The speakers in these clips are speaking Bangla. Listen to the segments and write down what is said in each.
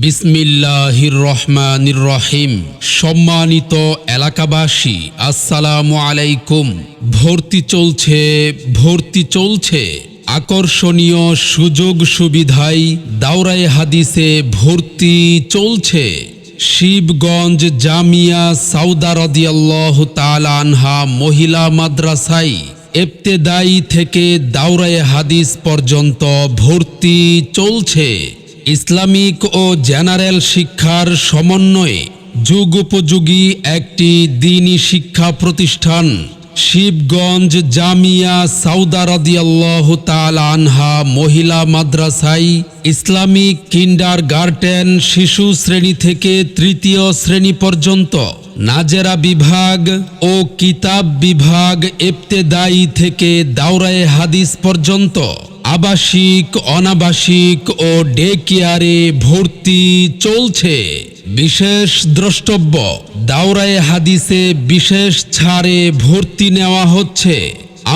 বিসমিল্লাহির রহমানির রহিম। সম্মানিত এলাকাবাসী, আসসালামু আলাইকুম। ভর্তি চলছে আকর্ষণীয় সুযোগ সুবিধায় দাওরায়ে হাদিসে ভর্তি চলছে। শিবগঞ্জ জামিয়া সাউদা রাদিয়াল্লাহু তাআলা আনহা মহিলা মাদ্রাসায় ইবতেদায়ী থেকে দাওরায়ে হাদিস পর্যন্ত ভর্তি চলছে। ইসলামিক ও জেনারেল শিক্ষার সমন্বয়ে যুগোপযোগী একটি দ্বীনী শিক্ষা প্রতিষ্ঠান শিবগঞ্জ জামিয়া সাউদা রাদিয়াল্লাহু তাআলা আনহা মহিলা মাদ্রাসায় ইসলামিক কিন্ডারগার্টেন শিশু শ্রেণী থেকে তৃতীয় শ্রেণী পর্যন্ত, নাজেরা বিভাগ ও কিতাব বিভাগ ইবতেদায়ী থেকে দাওরায়ে হাদিস পর্যন্ত, আবাসিক অনাবাসিক ও ডে কেয়ারে ভর্তি চলছে। বিশেষ দ্রষ্টব্য, দাওরায়ে হাদিসে বিশেষ ছাড়ে ভর্তি নেওয়া হচ্ছে।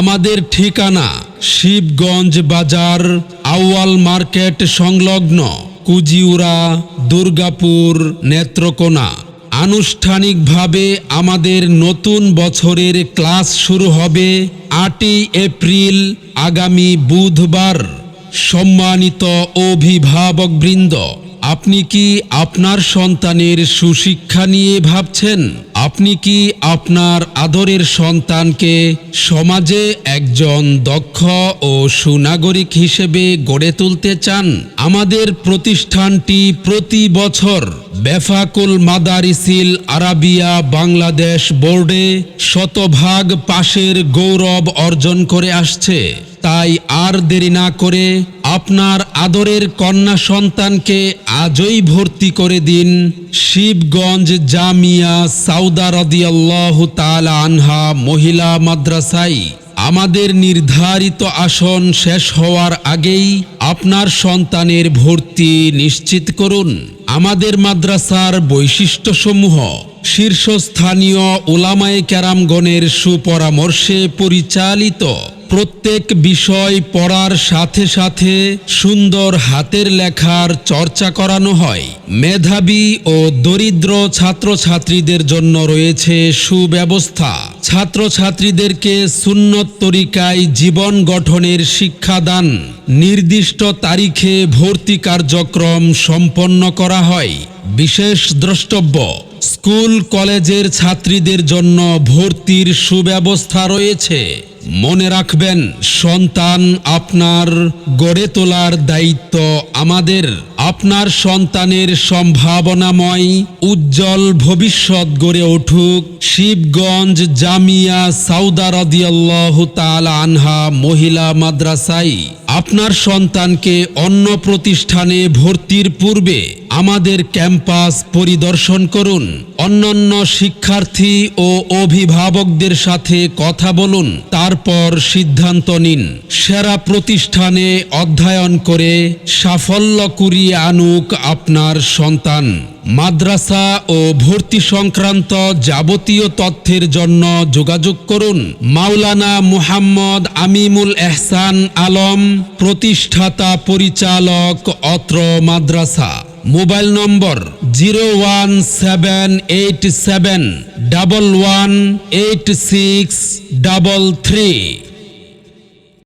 আমাদের ঠিকানা শিবগঞ্জ বাজার, আউয়াল মার্কেট সংলগ্ন, কুজিউরা, দুর্গাপুর, নেত্রকোনা। আনুষ্ঠানিকভাবে আমাদের নতুন বছরের ক্লাস শুরু হবে 8ই এপ্রিল, আগামী বুধবার। সম্মানিত অভিভাবকবৃন্দ, আপনি কি আপনার সন্তানের সুশিক্ষা নিয়ে ভাবছেন? আপনি কি আপনার আদরের সন্তানকে সমাজে একজন দক্ষ ও সুনাগরিক হিসেবে গড়ে তুলতে চান? আমাদের প্রতিষ্ঠানটি প্রতি বছর বেফাকুল মাদারিসিল আরাবিয়া বাংলাদেশ বোর্ডে শতভাগ পাশের গৌরব অর্জন করে আসছে। তাই আর দেরি না করে আপনার আদরের কন্যা সন্তানকে আজই ভর্তি করে দিন শিবগঞ্জ জামিয়া সাউদা রাদিয়াল্লাহু তাআলা আনহা মহিলা মাদ্রাসায়। আমাদের নির্ধারিত আসন শেষ হওয়ার আগেই আপনার সন্তানের ভর্তি নিশ্চিত করুন। আমাদের মাদ্রাসার বৈশিষ্ট্যসমূহ: শীর্ষস্থানীয় উলামায়ে কেরামগণের সুপরামর্শে পরিচালিত। প্রত্যেক বিষয় পড়ার সাথে সাথে সুন্দর হাতের লেখার চর্চা করানো হয়। মেধাবী ও দরিদ্র ছাত্রছাত্রীদের জন্য রয়েছে সুব্যবস্থা। ছাত্রছাত্রীদেরকে সুন্নত তরিকায় জীবন গঠনের শিক্ষাদান। নির্দিষ্ট তারিখে ভর্তি কার্যক্রম সম্পন্ন করা হয়। বিশেষ দ্রষ্টব্য, স্কুল কলেজের ছাত্রীদের জন্য ভর্তির সুব্যবস্থা রয়েছে। মনে রাখবেন, সন্তান আপনার, গড়ে তোলার দায়িত্ব আমাদের। আপনার সন্তানের সম্ভাবনাময় উজ্জ্বল ভবিষ্যৎ গড়ে উঠুক শিবগঞ্জ জামিয়া সাউদা রাদিয়াল্লাহু তাআলা আনহা মহিলা মাদ্রাসায়। আপনার সন্তানকে অন্য প্রতিষ্ঠানে ভর্তির পূর্বে আমাদের ক্যাম্পাস পরিদর্শন করুন। অন্যান্য শিক্ষার্থী ও অভিভাবকদের সাথে কথা বলুন, তারপর সিদ্ধান্ত নিন। সেরা প্রতিষ্ঠানে অধ্যয়ন করে সাফল্য কুড়িয়ে আনুক আপনার সন্তান। মাদ্রাসা ও ভর্তি সংক্রান্ত যাবতীয় তথ্যের জন্য যোগাযোগ করুন মাওলানা মুহাম্মদ আমিমুল এহসান আলম, প্রতিষ্ঠাতা পরিচালক, অত্র মাদ্রাসা। মোবাইল নম্বর 01787118633।